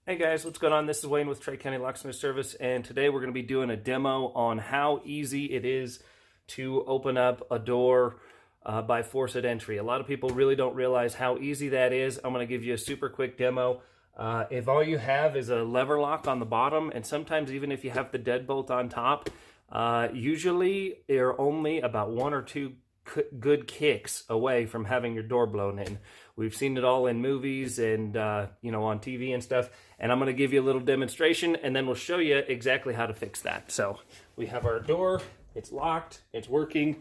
Hey guys, what's going on? This is Wayne with Tri-County Locksmith Service, and today we're going to be doing a demo on how easy it is to open up a door by force at entry. A lot of people really don't realize how easy that is. I'm going to give you a super quick demo. If all you have is a lever lock on the bottom, and sometimes even if you have the deadbolt on top, usually you're only about one or two good kicks away from having your door blown in. We've seen it all in movies and on TV and stuff, and I'm going to give you a little demonstration and then we'll show you exactly how to fix that. So we have our door, it's locked, it's working,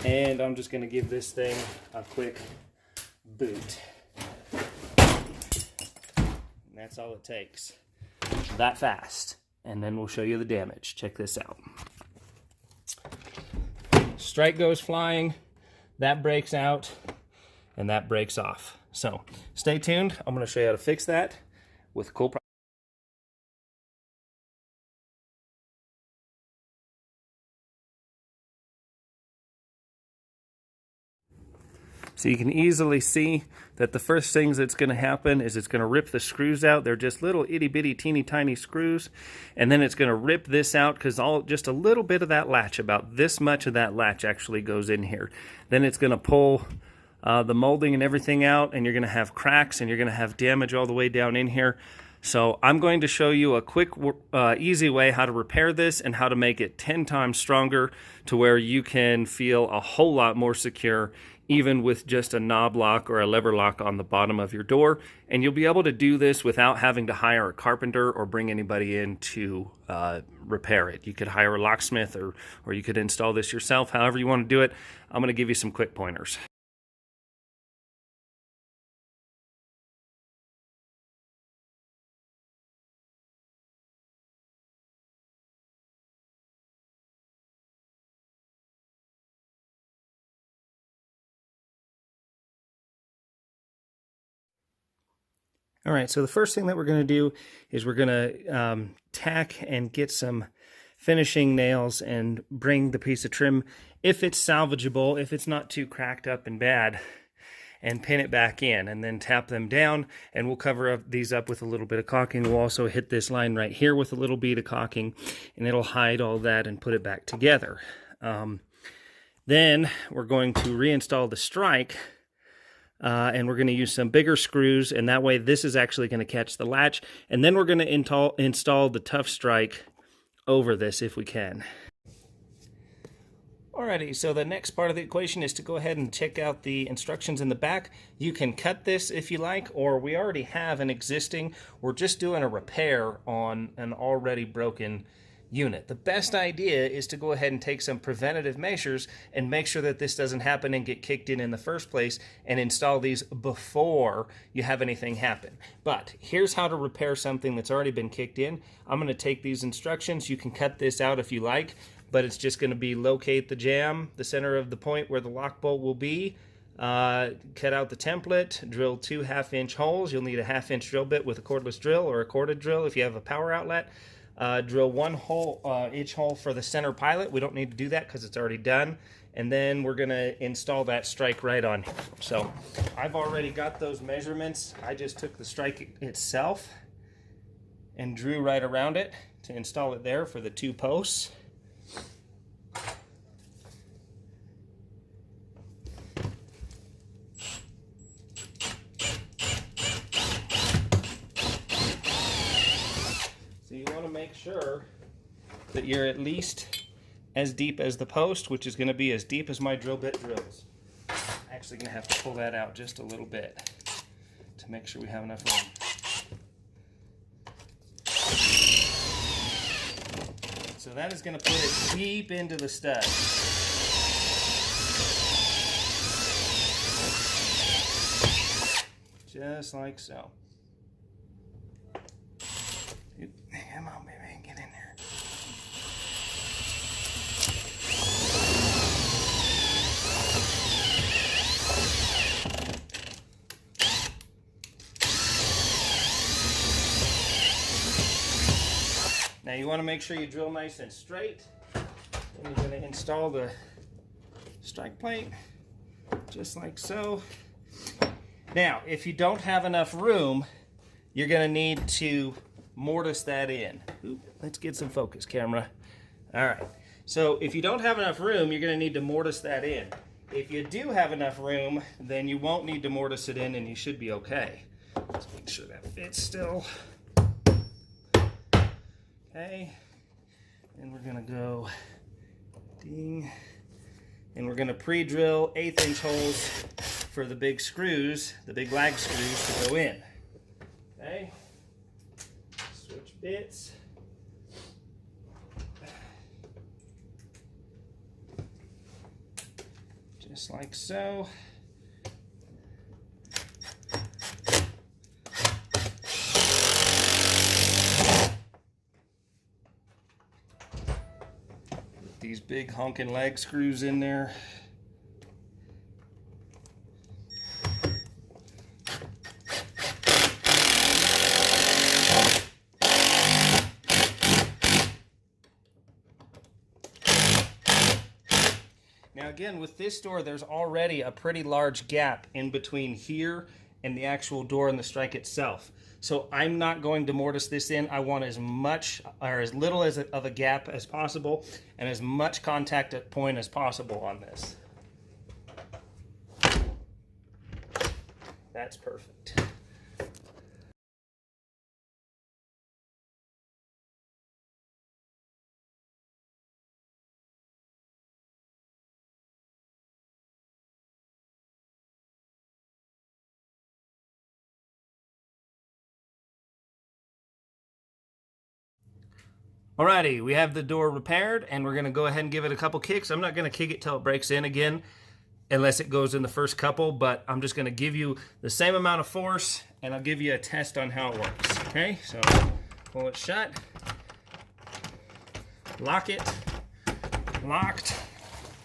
and I'm just going to give this thing a quick boot. And that's all it takes. That fast. And then we'll show you the damage. Check this out. Strike goes flying, that breaks out, and that breaks off. So stay tuned. I'm going to show you how to fix that with cool. So you can easily see that the first things that's going to happen is it's going to rip the screws out. They're just little itty bitty teeny tiny screws, and then it's going to rip this out because just a little bit of that latch, about this much of that latch actually goes in here. Then it's going to pull the molding and everything out, and you're going to have cracks and you're going to have damage all the way down in here. So I'm going to show you a quick, easy way how to repair this and how to make it 10 times stronger to where you can feel a whole lot more secure, even with just a knob lock or a lever lock on the bottom of your door. And you'll be able to do this without having to hire a carpenter or bring anybody in to repair it. You could hire a locksmith or you could install this yourself, however you want to do it. I'm going to give you some quick pointers. All right, so the first thing that we're going to do is we're going to tack and get some finishing nails and bring the piece of trim, if it's salvageable, if it's not too cracked up and bad, and pin it back in, and then tap them down, and we'll cover these up with a little bit of caulking. We'll also hit this line right here with a little bead of caulking, and it'll hide all that and put it back together. Then we're going to reinstall the strike, and we're going to use some bigger screws, and that way this is actually going to catch the latch, and then we're going to install the TuffStrike over this if we can. Alrighty, so the next part of the equation is to go ahead and check out the instructions in the back. You can cut this if you like, or we already have an existing, we're just doing a repair on an already broken unit. The best idea is to go ahead and take some preventative measures and make sure that this doesn't happen and get kicked in the first place, and install these before you have anything happen. But here's how to repair something that's already been kicked in. I'm going to take these instructions. You can cut this out if you like, but it's just going to be locate the jamb, the center of the point where the lock bolt will be, cut out the template, drill 2 1/2-inch holes. You'll need a 1/2-inch drill bit with a cordless drill or a corded drill if you have a power outlet. Drill 1 hole, each hole for the center pilot. We don't need to do that because it's already done. And then we're going to install that strike right on here. So I've already got those measurements. I just took the strike itself and drew right around it to install it there for the 2 posts. Make sure that you're at least as deep as the post, which is going to be as deep as my drill bit drills. I'm actually going to have to pull that out just a little bit to make sure we have enough room. So that is going to put it deep into the stud. Just like so. Come on, baby, get in there. Now you want to make sure you drill nice and straight. And you're going to install the strike plate just like so. Now, if you don't have enough room, you're going to need to mortise that in. Oop, let's get some focus, camera. All right. So if you don't have enough room, you're going to need to mortise that in. If you do have enough room, then you won't need to mortise it in and you should be okay. Let's make sure that fits still. Okay. And we're going to go ding. And we're going to pre-drill 1/8" holes for the big screws, the big lag screws to go in. Okay. Switch bits. Just like so. Put these big honking lag screws in there. Now again, with this door, there's already a pretty large gap in between here and the actual door and the strike itself. So I'm not going to mortise this in. I want as much or as little of a gap as possible and as much contact at point as possible on this. That's perfect. Alrighty, we have the door repaired and we're gonna go ahead and give it a couple kicks. I'm not gonna kick it till it breaks in again, unless it goes in the first couple, but I'm just gonna give you the same amount of force and I'll give you a test on how it works. Okay, so pull it shut, lock it, locked.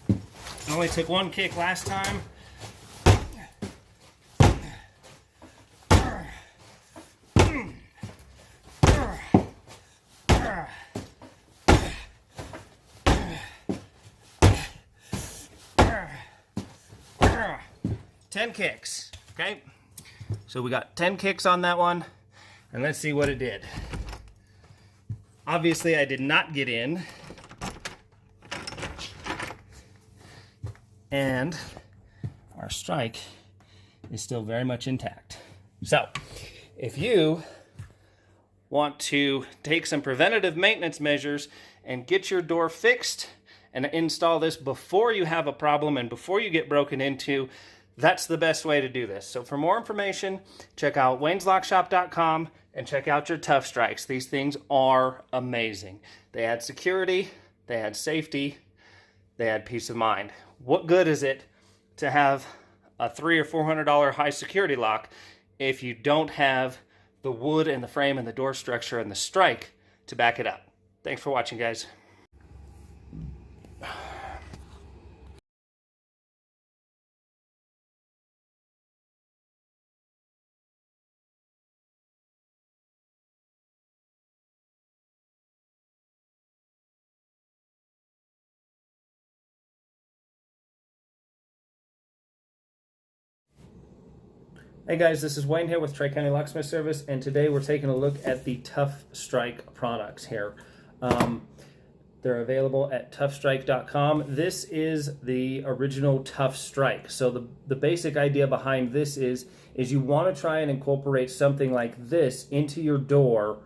I only took one kick last time. 10 kicks, okay? So we got 10 kicks on that one, and let's see what it did. Obviously, I did not get in. And our strike is still very much intact. So, if you want to take some preventative maintenance measures and get your door fixed and install this before you have a problem and before you get broken into, that's the best way to do this. So for more information, check out wayneslockshop.com and check out your TuffStrikes. These things are amazing. They add security, they add safety, they add peace of mind. What good is it to have a $300 or $400 high security lock if you don't have the wood and the frame and the door structure and the strike to back it up? Thanks for watching, guys. Hey guys, this is Wayne here with Tri-County Locksmith Service, and today we're taking a look at the TuffStrike products here. They're available at TuffStrike.com. This is the original TuffStrike. So the basic idea behind this is you want to try and incorporate something like this into your door,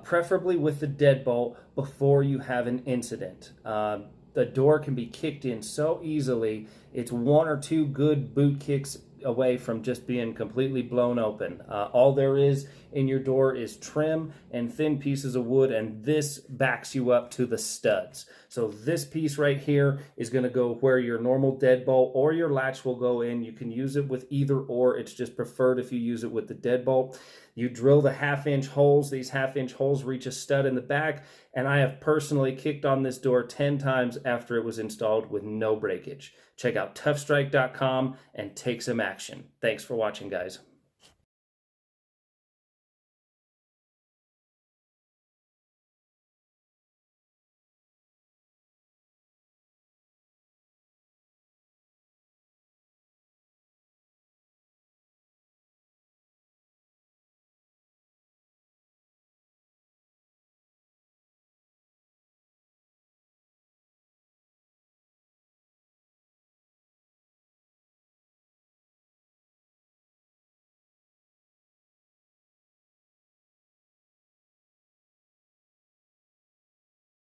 preferably with the deadbolt before you have an incident. The door can be kicked in so easily. It's one or two good boot kicks away from just being completely blown open. All there is in your door is trim and thin pieces of wood, and this backs you up to the studs. So this piece right here is going to go where your normal deadbolt or your latch will go in. You can use it with either or. It's just preferred if you use it with the deadbolt. You drill the 1/2" holes. These 1/2" holes reach a stud in the back, and I have personally kicked on this door 10 times after it was installed with no breakage. Check out TuffStrike.com and take some action. Thanks for watching, guys.